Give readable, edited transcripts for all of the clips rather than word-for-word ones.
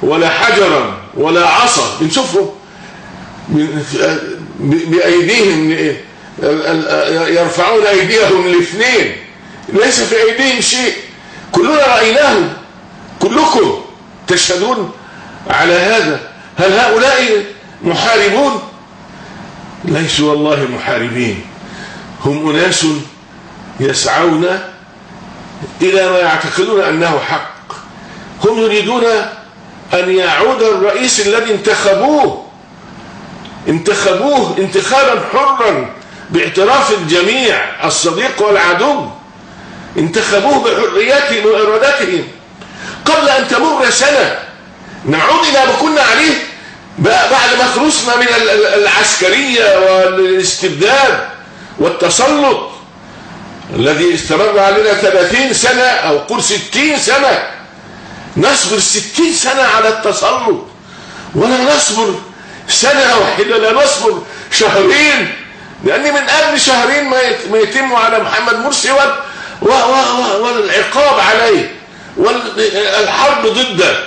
ولا حجرا ولا عصا، بنشوفهم بأيديهم يرفعون أيديهم الاثنين، ليس في أيديهم شيء، كلنا رأيناه، كلكم تشهدون على هذا. هل هؤلاء محاربون؟ ليسوا والله محاربين، هم أناس يسعون إلى ما يعتقدون أنه حق. هم يريدون أن يعود الرئيس الذي انتخبوه انتخابا حرا باعتراف الجميع، الصديق والعدو، انتخبوه بحرياتهم وإرادتهم. قبل أن تمر سنة نعود إلى ما كنا عليه بعد ما خلصنا من العسكرية والاستبداد والتسلط الذي استمر علينا 30 سنة أو قل 60 سنة. نصبر 60 سنة على التسلط، ولا نصبر سنة واحدة، لا نصبر شهرين، لأن من قبل شهرين ما يتم على محمد مرسي والعقاب عليه والحرب ضده.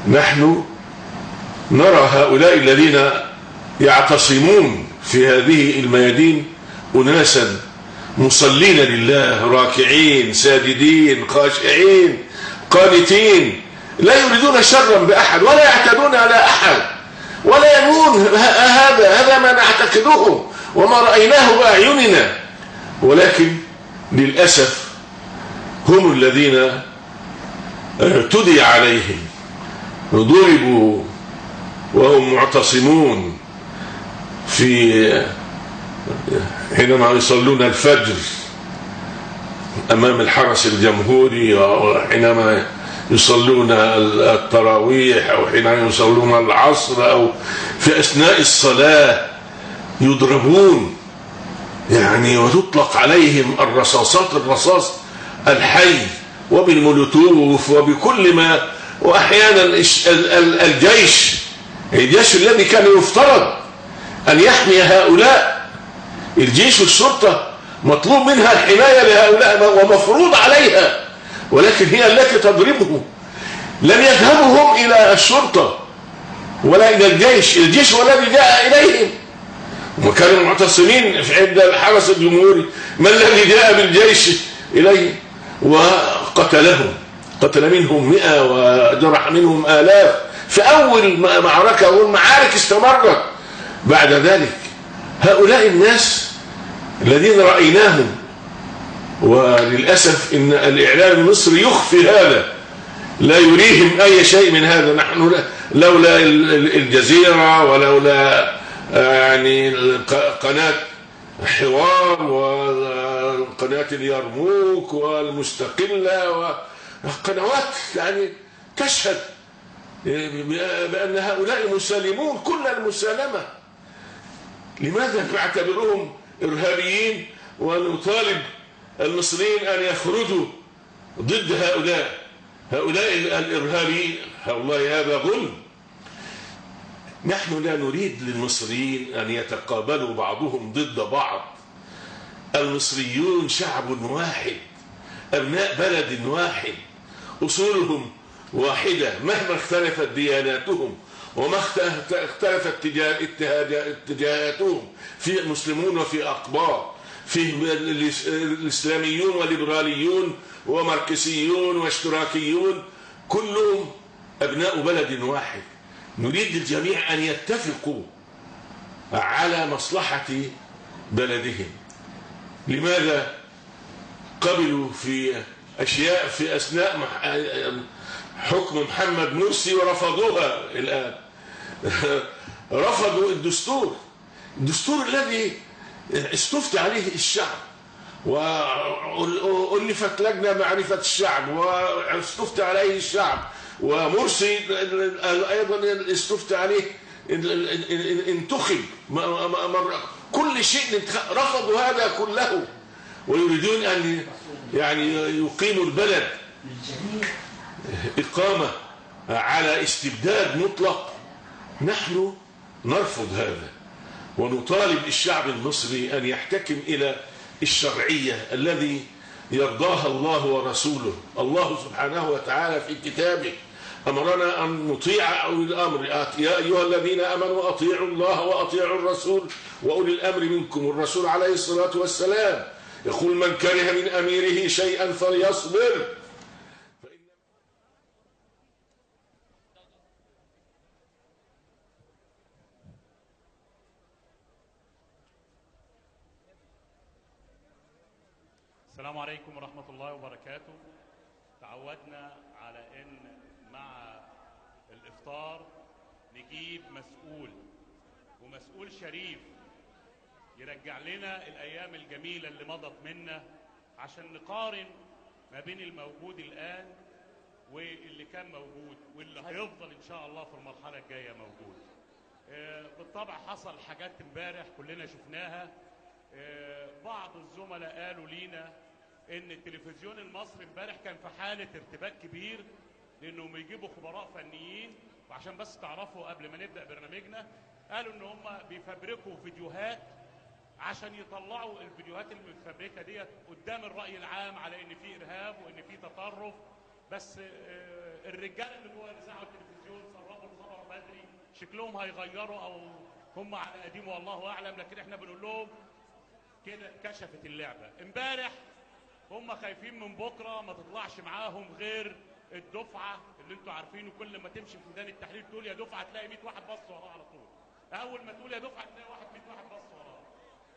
نحن نرى هؤلاء الذين يعتصمون في هذه الميادين أناسا مصلين لله، راكعين ساجدين خاشعين قانتين، لا يريدون شرا بأحد ولا يعتدون على أحد ولا ينون. هذا ما نعتقده وما رأيناه بأعيننا، ولكن للأسف هم الذين اعتدي عليهم، ضربوا وهم معتصمون حينما يصلون الفجر أمام الحرس الجمهوري، وحينما يصلون التراويح، أو حينما يصلون العصر، أو في أثناء الصلاة يضربون وتطلق عليهم الرصاص الحي وبالمولوتوف وبكل ما. وأحيانا الجيش الذي كان يفترض أن يحمي هؤلاء، الجيش والشرطة مطلوب منها الحماية لهؤلاء ومفروض عليها، ولكن هي التي تضربهم. لم يذهبوا هم إلى الشرطة ولا إلى الجيش هو الذي جاء إليهم، وكانوا معتصمين عند الحرس الجمهوري. ما الذي جاء بالجيش إليه؟ وقتلهم، قتل منهم 100 وجرح منهم آلاف في أول معركة، والمعارك استمرت بعد ذلك. هؤلاء الناس الذين رأيناهم، وللأسف إن الإعلام المصري يخفي هذا، لا يريهم أي شيء من هذا. نحن لولا الجزيرة ولولا قناة حوار وقناة اليرموك والمستقلة وقنوات تشهد بأن هؤلاء مسالمون كل المسالمة، لماذا نعتبرهم إرهابيين ونطالب المصريين أن يخرجوا ضد هؤلاء الإرهابيين؟ والله هذا ظلم. نحن لا نريد للمصريين أن يتقابلوا بعضهم ضد بعض. المصريون شعب واحد، أبناء بلد واحد، أصولهم واحدة مهما اختلفت دياناتهم وما اختلفت اتجاهاتهم. في مسلمون وفي أقباط، في الإسلاميون والليبراليون وماركسيون واشتراكيون، كلهم أبناء بلد واحد. نريد الجميع أن يتفقوا على مصلحة بلدهم. لماذا قبلوا في أشياء في أثناء حكم محمد مرسي ورفضوها الآن؟ رفضوا الدستور الذي استفتى عليه الشعب، وألفت لجنة معرفة الشعب واستفتى عليه الشعب، ومرسي أيضا استفتى عليه انتخب، كل شيء رفضوا هذا كله، ويريدون أن يقيموا البلد إقامة على استبداد مطلق. نحن نرفض هذا، ونطالب الشعب المصري أن يحتكم إلى الشرعية الذي يرضاها الله ورسوله. الله سبحانه وتعالى في كتابه أمرنا أن نطيع أولي الأمر. يا أيها الذين آمنوا أطيعوا الله وأطيعوا الرسول وأولي الأمر منكم. الرسول عليه الصلاة والسلام يقول: من كره من أميره شيئا فليصبر. السلام عليكم ورحمة الله وبركاته. تعودنا على ان مع الافطار نجيب مسؤول، ومسؤول شريف يرجع لنا الايام الجميلة اللي مضت منا، عشان نقارن ما بين الموجود الان واللي كان موجود واللي هيفضل ان شاء الله في المرحلة الجاية موجود. بالطبع حصل حاجات امبارح كلنا شفناها. بعض الزملاء قالوا لينا ان التلفزيون المصري امبارح كان في حالة ارتباك كبير، لانهم يجيبوا خبراء فنيين. وعشان بس تعرفوا قبل ما نبدأ برنامجنا، قالوا ان هم بيفبركوا فيديوهات عشان يطلعوا الفيديوهات المتفبركة ديت قدام الرأي العام على ان في ارهاب وان في تطرف. بس الرجال اللي جوه الاذاعه والتلفزيون سربوا الخبر بدري، شكلهم هيغيروا او هم على قديم والله اعلم، لكن احنا بنقول لهم كده كشفت اللعبة. امبارح هم خايفين من بكرة ما تطلعش معاهم غير الدفعة اللي انتوا عارفينه، كل ما تمشي في ميدان التحرير تقول يا دفعة تلاقي 100 واحد بص وراه على طول. اول ما تقول يا دفعة تلاقي 100 واحد بص وراه.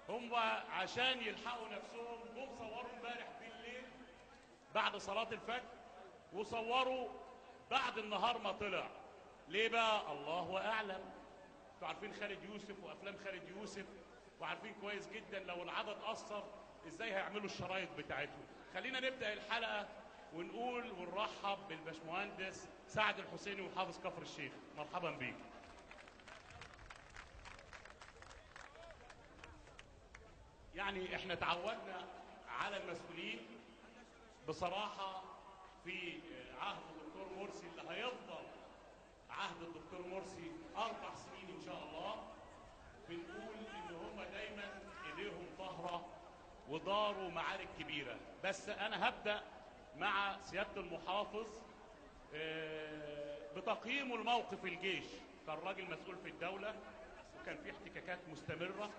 هم عشان يلحقوا نفسهم جم صوروا امبارح بالليل بعد صلاة الفجر، وصوروا بعد النهار ما طلع. ليه بقى؟ الله اعلم. انتوا عارفين خالد يوسف وافلام خالد يوسف، وعارفين كويس جدا لو العدد أثر ازاي هيعملوا الشرايط بتاعتهم. خلينا نبدأ الحلقة ونقول ونرحب بالباشمهندس سعد الحسيني وحافظ كفر الشيخ. مرحبا بيك. يعني احنا تعودنا على المسؤولين بصراحة في عهد الدكتور مرسي، اللي هيفضل عهد الدكتور مرسي 4 سنين ان شاء الله، بنقول ان هم دايما ايديهم طاهره وداروا معارك كبيره. بس انا هبدا مع سياده المحافظ بتقييمه لموقف الجيش. كان راجل مسؤول في الدوله، وكان في احتكاكات مستمره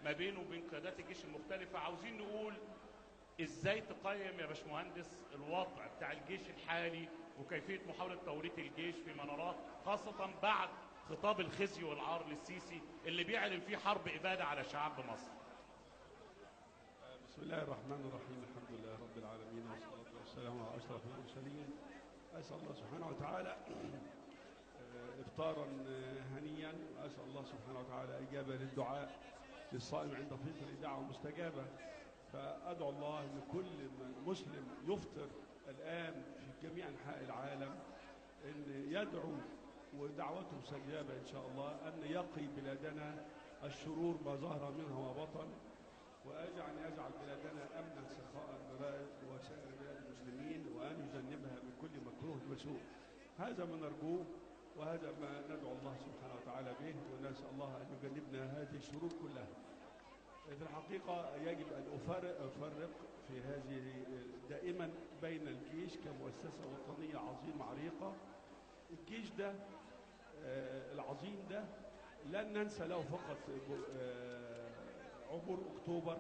ما بينه وبين قيادات الجيش المختلفه. عاوزين نقول ازاي تقيم يا باشمهندس الوضع بتاع الجيش الحالي وكيفيه محاوله توريط الجيش فيما نراه، خاصه بعد خطاب الخزي والعار للسيسي اللي بيعلن فيه حرب إبادة على شعب مصر. بسم الله الرحمن الرحيم. الحمد لله رب العالمين، والصلاة والسلام على أشرف المرسلين. أسأل الله سبحانه وتعالى إفطارا هنيا، وأسأل الله سبحانه وتعالى إجابة للدعاء للصائم عند فطر دعوة مستجابة. فأدعو الله لكل مسلم يفطر الآن في جميع أنحاء العالم أن يدعو ودعوته مستجابة إن شاء الله، أن يقي بلادنا الشرور ما ظهر منها وبطن، يجعل بلادنا أمنا سخاء وسائر بلاد المسلمين، وأن يجنبها من كل مكروه وسوء. هذا ما نرجوه، وهذا ما ندعو الله سبحانه وتعالى به، ونسأل الله أن يجنبنا هذه الشرور كلها. في الحقيقة يجب أن أفرق في هذه دائما بين الجيش كمؤسسة وطنية عظيمة عريقة. الجيش ده العظيم ده لن ننسى له فقط عبور أكتوبر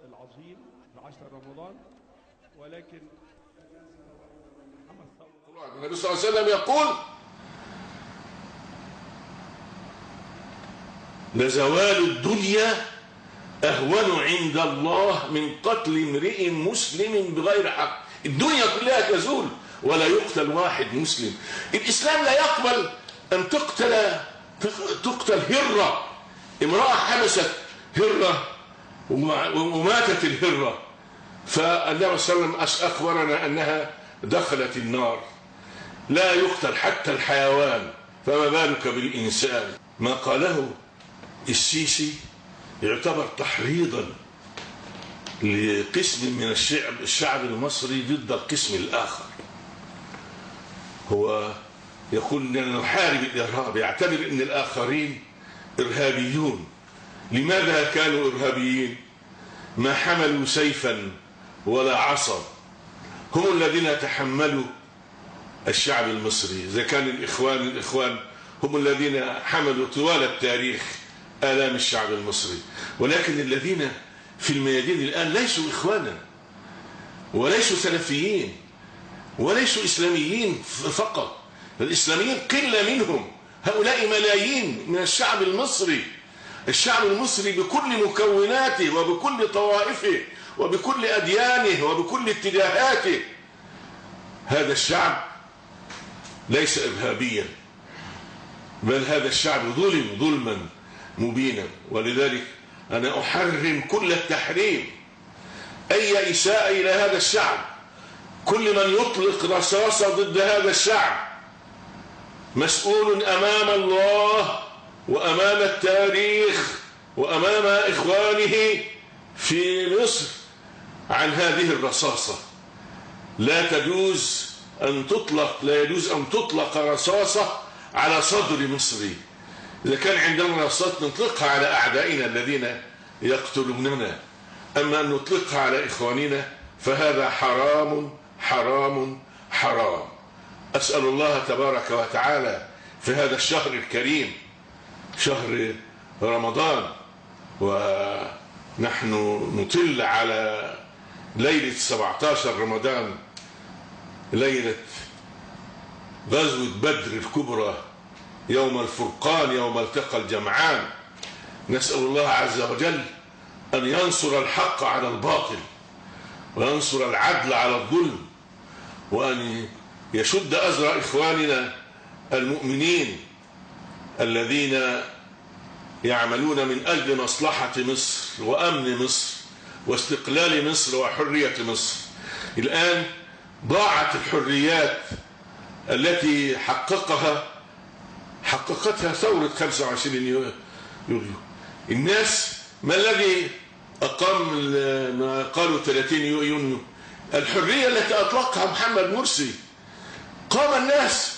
العظيم في 10 رمضان، ولكن النبي صلى الله عليه وسلم يقول: لزوال الدنيا أهون عند الله من قتل امرئ مسلم بغير حق. الدنيا كلها تزول ولا يقتل واحد مسلم. الإسلام لا يقبل أن تقتل هرة، امرأة حبست هرة وماتت الهرة، فالنبي صلى الله عليه وسلم أخبرنا أنها دخلت النار. لا يقتل حتى الحيوان، فما بالك بالإنسان. ما قاله السيسي يعتبر تحريضا لقسم من الشعب المصري ضد القسم الآخر. هو يقول أننا نحارب الإرهاب، يعتبر أن الآخرين إرهابيون. لماذا كانوا إرهابيين؟ ما حملوا سيفا ولا عصا، هم الذين تحملوا الشعب المصري. إذا كان الإخوان هم الذين حملوا طوال التاريخ آلام الشعب المصري، ولكن الذين في الميادين الآن ليسوا إخوانا وليسوا سلفيين وليسوا إسلاميين فقط. الإسلاميين قلة منهم، هؤلاء ملايين من الشعب المصري. الشعب المصري بكل مكوناته وبكل طوائفه وبكل أديانه وبكل اتجاهاته. هذا الشعب ليس إرهابيا، بل هذا الشعب ظلم ظلما مبينا. ولذلك أنا أحرم كل التحريم أي إساءة إلى هذا الشعب. كل من يطلق رصاصة ضد هذا الشعب مسؤول أمام الله وأمام التاريخ وأمام إخوانه في مصر عن هذه الرصاصة. لا يجوز أن تطلق رصاصة على صدر مصري. إذا كان عندنا رصاصات نطلقها على أعدائنا الذين يقتلوننا، أما أن نطلقها على إخواننا فهذا حرام حرام حرام. أسأل الله تبارك وتعالى في هذا الشهر الكريم، شهر رمضان، ونحن نطل على ليلة 17 رمضان، ليلة غزوة بدر الكبرى، يوم الفرقان، يوم التقى الجمعان. نسأل الله عز وجل أن ينصر الحق على الباطل وينصر العدل على الظلم، وأن يشد أزر إخواننا المؤمنين الذين يعملون من أجل مصلحة مصر وأمن مصر واستقلال مصر وحرية مصر. الآن ضاعت الحريات التي حققتها ثورة 25 يوليو. الناس ما الذي أقام ما قالوا 30 يونيو؟ الحرية التي أطلقها محمد مرسي. قام الناس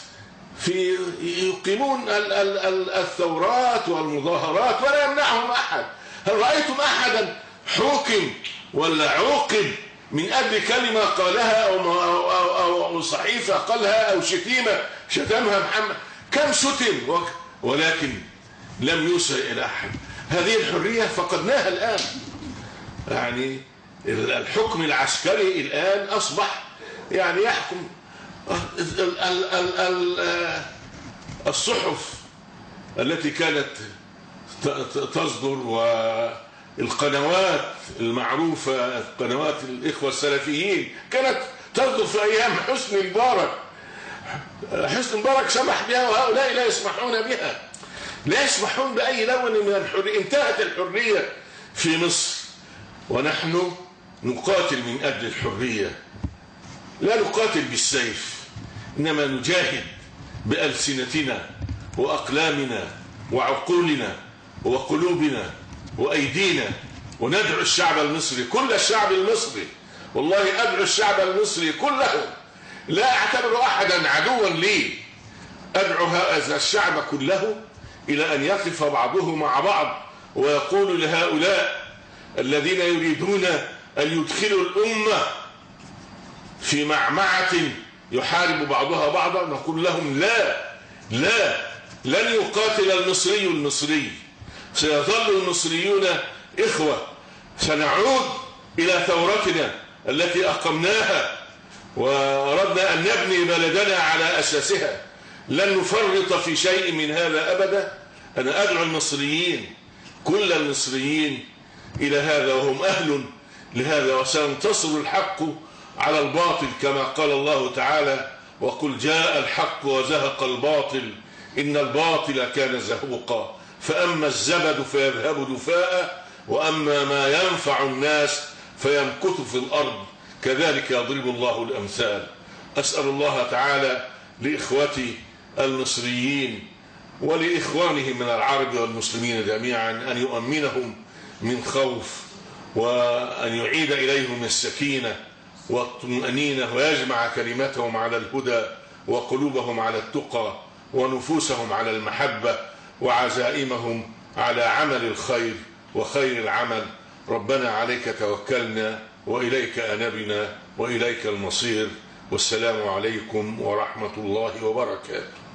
يقيمون الثورات والمظاهرات ولا يمنعهم أحد. هل رأيتم أحدا حوكم ولا عوقب من أجل كلمة قالها أو صحيفة قالها أو شتيمة شتمها محمد؟ كم شتم ولكن لم يوصل إلى أحد. هذه الحرية فقدناها الآن. يعني الحكم العسكري الآن أصبح يعني يحكم. الصحف التي كانت تصدر والقنوات المعروفة، قنوات الإخوة السلفيين، كانت تصدر في أيام حسني مبارك. حسني مبارك سمح بها وهؤلاء لا يسمحون بها، لا يسمحون بأي لون من الحرية. انتهت الحرية في مصر، ونحن نقاتل من أجل الحرية. لا نقاتل بالسيف، إنما نجاهد بألسنتنا وأقلامنا وعقولنا وقلوبنا وأيدينا، وندعو الشعب المصري، كل الشعب المصري. والله أدعو الشعب المصري كله، لا أعتبر أحدا عدوا لي. أدعو هذا الشعب كله إلى أن يقف بعضه مع بعض ويقول لهؤلاء الذين يريدون أن يدخلوا الأمة في معمعة يحارب بعضها بعضا، نقول لهم لا، لن يقاتل المصري المصري، سيظل المصريون إخوة. سنعود إلى ثورتنا التي أقمناها وأردنا أن نبني بلدنا على أساسها، لن نفرط في شيء من هذا أبدا. أنا أدعو المصريين، كل المصريين، إلى هذا، وهم أهل لهذا، وسينتصر الحق على الباطل كما قال الله تعالى: وقل جاء الحق وزهق الباطل إن الباطل كان زهوقا فأما الزبد فيذهب دفاء وأما ما ينفع الناس فيمكث في الأرض كذلك يضرب الله الأمثال. أسأل الله تعالى لإخوتي المصريين ولإخوانهم من العرب والمسلمين جميعا أن يؤمنهم من خوف، وأن يعيد إليهم السكينة والطمأنينة، ويجمع كلمتهم على الهدى وقلوبهم على التقى ونفوسهم على المحبة وعزائمهم على عمل الخير وخير العمل. ربنا عليك توكلنا وإليك أنبنا وإليك المصير، والسلام عليكم ورحمة الله وبركاته.